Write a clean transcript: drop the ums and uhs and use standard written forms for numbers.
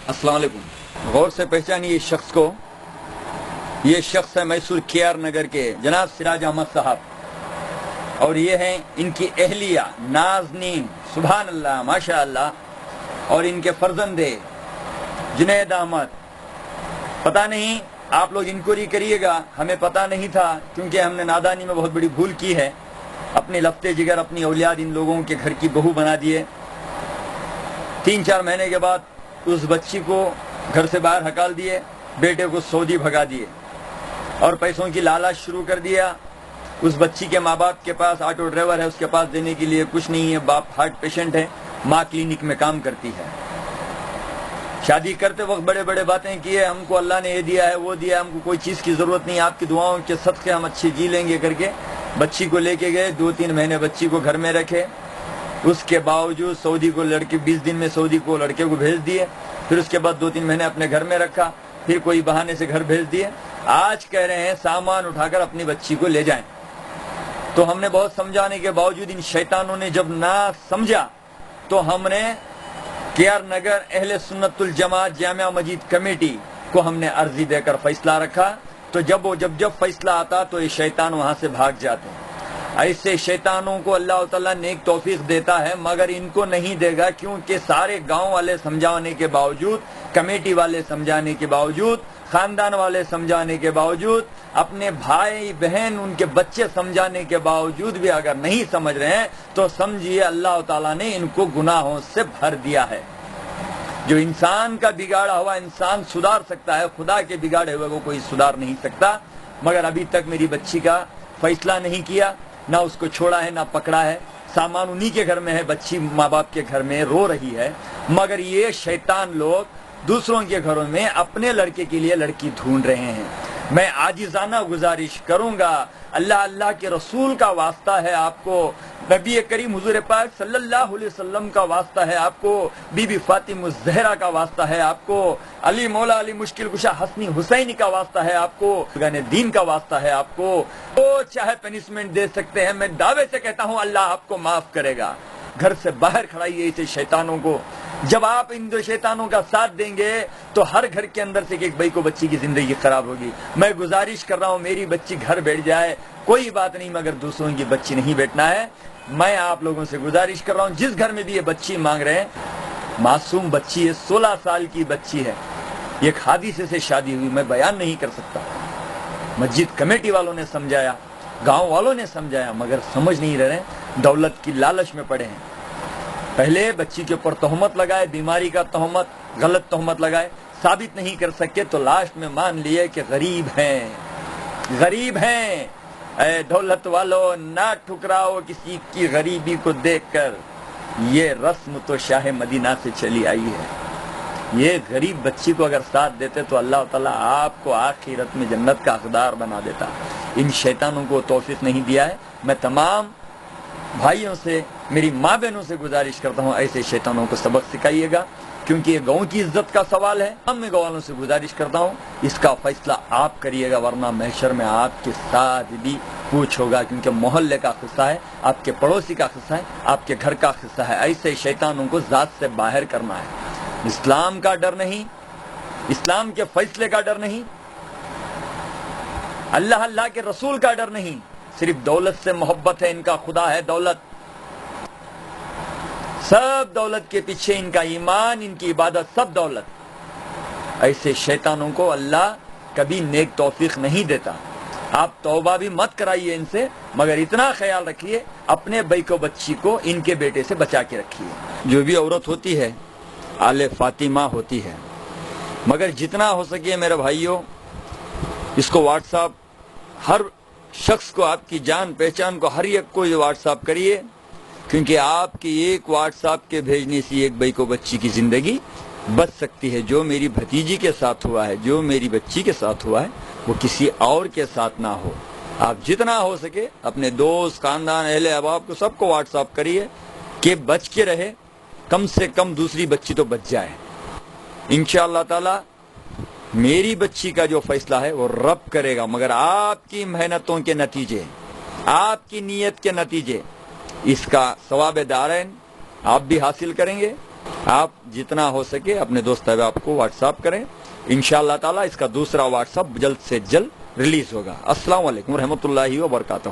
السلام علیکم. غور سے پہچانیے اس شخص کو. یہ شخص ہے میسور KR نگر کے جناب سراج احمد صاحب، اور یہ ہیں ان کی اہلیہ نازنین، سبحان اللہ ماشاء اللہ، اور ان کے فرزندے جنید احمد. پتہ نہیں، آپ لوگ انکوائری کریے گا، ہمیں پتہ نہیں تھا کیونکہ ہم نے نادانی میں بہت بڑی بھول کی ہے. اپنے لفتے جگر اپنی اولاد ان لوگوں کے گھر کی بہو بنا دیے. 3-4 مہینے کے بعد اس بچی کو گھر سے باہر ہکال دیے، بیٹے کو سعودی بھگا دیے اور پیسوں کی لالچ شروع کر دیا. اس بچی کے ماں باپ کے پاس آٹو ڈرائیور ہے، اس کے پاس دینے کے لیے کچھ نہیں ہے. باپ ہارٹ پیشنٹ ہے، ماں کلینک میں کام کرتی ہے. شادی کرتے وقت بڑے بڑے باتیں کیے، ہم کو اللہ نے یہ دیا ہے وہ دیا، ہم کو کوئی چیز کی ضرورت نہیں، آپ کی دعاؤں کے صدقے ہم اچھے جی لیں گے کر کے بچی کو لے کے گئے. 2-3 مہینے بچی کو گھر میں رکھے. اس کے باوجود سعودی کو لڑکے 20 دن میں سعودی کو لڑکے کو بھیج دیے. پھر اس کے بعد 2-3 مہینے اپنے گھر میں رکھا، پھر کوئی بہانے سے گھر بھیج دیے. آج کہہ رہے ہیں سامان اٹھا کر اپنی بچی کو لے جائیں. تو ہم نے بہت سمجھانے کے باوجود ان شیطانوں نے جب نہ سمجھا تو ہم نے KR نگر اہل سنت الجماعت جامعہ مسجد کمیٹی کو ہم نے عرضی دے کر فیصلہ رکھا. تو جب فیصلہ آتا تو یہ شیطان وہاں سے بھاگ جاتے ہیں. ایسے شیطانوں کو اللہ تعالیٰ نیک توفیق دیتا ہے، مگر ان کو نہیں دے گا، کیونکہ سارے گاؤں والے سمجھانے کے باوجود، کمیٹی والے سمجھانے کے باوجود، خاندان والے سمجھانے کے باوجود، اپنے بھائی بہن ان کے بچے سمجھانے کے باوجود بھی اگر نہیں سمجھ رہے ہیں تو سمجھیے اللہ تعالیٰ نے ان کو گناہوں سے بھر دیا ہے. جو انسان کا بگاڑا ہوا انسان سدھار سکتا ہے، خدا کے بگاڑے ہوئے کو کوئی سدھار نہیں سکتا. مگر ابھی تک میری بچی کا فیصلہ نہیں کیا، نہ اس کو چھوڑا ہے نہ پکڑا ہے. سامان انہی کے گھر میں ہے، بچی ماں باپ کے گھر میں رو رہی ہے. مگر یہ شیطان لوگ دوسروں کے گھروں میں اپنے لڑکے کے لیے لڑکی ڈھونڈ رہے ہیں. میں عاجزانہ گزارش کروں گا، اللہ کے رسول کا واسطہ ہے آپ کو، نبی کریم حضور پاک صلی اللہ علیہ وسلم کا واسطہ ہے آپ کو، بی بی فاطمہ الزہرا کا واسطہ ہے آپ کو، علی مولا علی مشکل کشا حسنی حسینی کا واسطہ ہے آپ کو، بزرگان دین کا واسطہ ہے آپ کو. وہ چاہے پنشمنٹ دے سکتے ہیں، میں دعوے سے کہتا ہوں اللہ آپ کو معاف کرے گا. گھر سے باہر کھڑائیے اسے شیطانوں کو. جب آپ ان دو شیطانوں کا ساتھ دیں گے تو ہر گھر کے اندر سے ایک بھائی کو بچی کی زندگی خراب ہوگی. میں گزارش کر رہا ہوں میری بچی گھر بیٹھ جائے کوئی بات نہیں، مگر دوسروں کی بچی نہیں بیٹھنا ہے. میں آپ لوگوں سے گزارش کر رہا ہوں جس گھر میں بھی یہ بچی مانگ رہے ہیں، معصوم بچی ہے، 16 سال کی بچی ہے، یہ ایک حادثے سے شادی ہوئی، میں بیان نہیں کر سکتا. مسجد کمیٹی والوں نے سمجھایا، گاؤں والوں نے سمجھایا، مگر سمجھ نہیں رہے، دولت کی لالچ میں پڑے ہیں. پہلے بچی کے اوپر تہمت لگائے، بیماری کا تہمت، غلط تہمت لگائے، ثابت نہیں کر سکے تو لاسٹ میں مان لیے کہ غریب ہیں. اے دولت والو نہ ٹھکراؤ کسی کی غریبی کو دیکھ کر، یہ رسم تو شاہ مدینہ سے چلی آئی ہے. یہ غریب بچی کو اگر ساتھ دیتے تو اللہ تعالیٰ آپ کو آخرت میں جنت کا حقدار بنا دیتا. ان شیطانوں کو توفیق نہیں دیا ہے. میں تمام بھائیوں سے، میری ماں بہنوں سے گزارش کرتا ہوں ایسے شیطانوں کو سبق سکھائیے گا، کیونکہ یہ گاؤں کی عزت کا سوال ہے. میں گاؤں والوں سے گزارش کرتا ہوں اس کا فیصلہ آپ کریے گا، ورنہ محشر میں آپ کے ساتھ بھی پوچھ ہوگا، کیونکہ محلے کا قصہ ہے، آپ کے پڑوسی کا قصہ ہے، آپ کے گھر کا قصہ ہے. ایسے شیطانوں کو ذات سے باہر کرنا ہے. اسلام کا ڈر نہیں، اسلام کے فیصلے کا ڈر نہیں، اللہ کے رسول کا ڈر نہیں، صرف دولت سے محبت ہے. ان کا خدا ہے دولت، سب دولت کے پیچھے ان کا ایمان، ان کی عبادت سب دولت. ایسے شیطانوں کو اللہ کبھی نیک توفیق نہیں دیتا. آپ توبہ بھی مت کرائیے ان سے، مگر اتنا خیال رکھیے اپنے بھائی کو بچی کو ان کے بیٹے سے بچا کے رکھیے. جو بھی عورت ہوتی ہے آل فاطمہ ہوتی ہے، مگر جتنا ہو سکے میرے بھائیوں اس کو واٹس ایپ، ہر شخص کو، آپ کی جان پہچان کو، ہر ایک کو یہ واٹس ایپ کریے، کیونکہ آپ کی ایک واٹس ایپ کے بھیجنے سے ایک بھائی کو بچی کی زندگی بچ سکتی ہے. جو میری بھتیجی کے ساتھ ہوا ہے، جو میری بچی کے ساتھ ہوا ہے، وہ کسی اور کے ساتھ نہ ہو. آپ جتنا ہو سکے اپنے دوست، خاندان، اہل احباب کو سب کو واٹس ایپ کریے کہ بچ کے رہے، کم سے کم دوسری بچی تو بچ جائے. انشاءاللہ تعالی میری بچی کا جو فیصلہ ہے وہ رب کرے گا، مگر آپ کی محنتوں کے نتیجے، آپ کی نیت کے نتیجے اس کا ثواب دارین آپ بھی حاصل کریں گے آپ جتنا ہو سکے اپنے دوست احباب کو واٹس ایپ کریں. انشاءاللہ تعالی اس کا دوسرا واٹس ایپ جلد سے جلد ریلیز ہوگا. السلام علیکم ورحمۃ اللہ وبرکاتہ.